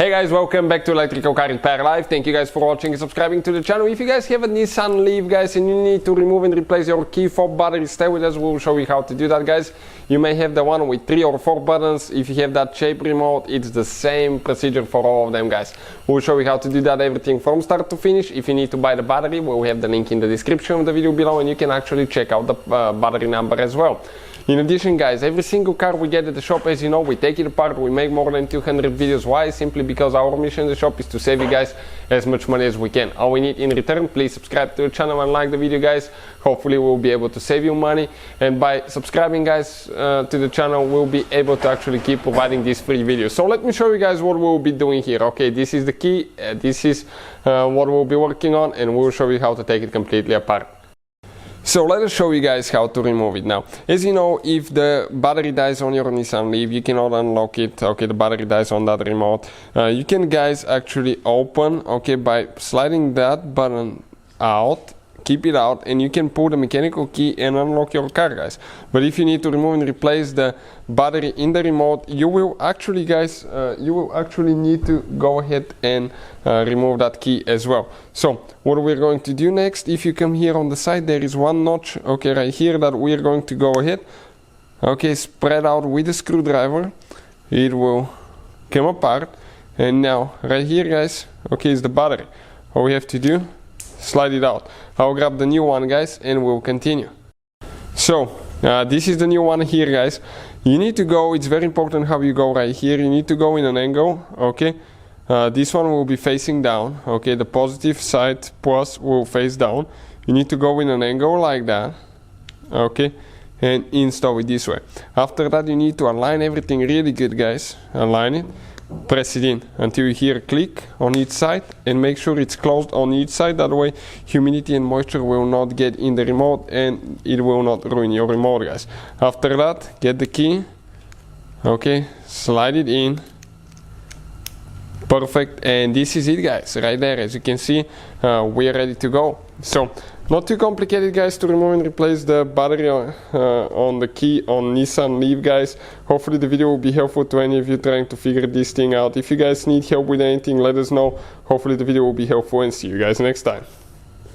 Hey guys, welcome back to Electrical Car Repair Live. Thank you guys for watching and subscribing to the channel. If you guys have a Nissan Leaf, guys, and you need to remove and replace your key fob battery, stay with us. We'll show you how to do that, guys. You may have the one with 3 or 4 buttons. If you have that shape remote, it's the same procedure for all of them, guys. We'll show you how to do that, everything from start to finish. If you need to buy the battery, we'll have the link in the description of the video below, and you can actually check out the battery number as well. In addition, guys, every single car we get at the shop, as you know, we take it apart, we make more than 200 videos. Why? Simply because our mission in the shop is to save you guys as much money as we can. All we need in return, please subscribe to the channel and like the video, guys. Hopefully we'll be able to save you money, and by subscribing, guys, to the channel, we'll be able to actually keep providing these free videos. So let me show you guys what we'll be doing here. Okay, this is the key, this is what we'll be working on, and we'll show you how to take it completely apart. So let us show you guys how to remove it now. As you know, if the battery dies on your Nissan Leaf, you cannot unlock it. Okay, the battery dies on that remote. You can, guys, actually open, okay, by sliding that button out, keep it out, and you can pull the mechanical key and unlock your car, guys. But if you need to remove and replace the battery in the remote, you will actually, guys, you will actually need to go ahead and remove that key as well. So what we're going to do next, if you come here on the side, there is one notch, okay, right here, that we're going to go ahead, okay, spread out with the screwdriver. It will come apart, and now right here, guys, okay, is the battery. All we have to do, slide it out. I'll grab the new one, guys, and we'll continue. So this is the new one here, guys. You need to go, it's very important how you go right here. You need to go in an angle, okay. This one will be facing down, okay. The positive side plus will face down. You need to go in an angle like that, okay, and install it this way. After that, you need to align everything really good, guys. Align it, press it in until you hear a click on each side, and make sure it's closed on each side. That way humidity and moisture will not get in the remote and it will not ruin your remote, guys. After that, get the key, okay, slide it in. Perfect, and this is it, guys, right there. As you can see, we are ready to go. So not too complicated, guys, to remove and replace the battery on the key on Nissan Leaf, guys. Hopefully the video will be helpful to any of you trying to figure this thing out. If you guys need help with anything, let us know. Hopefully the video will be helpful, and see you guys next time.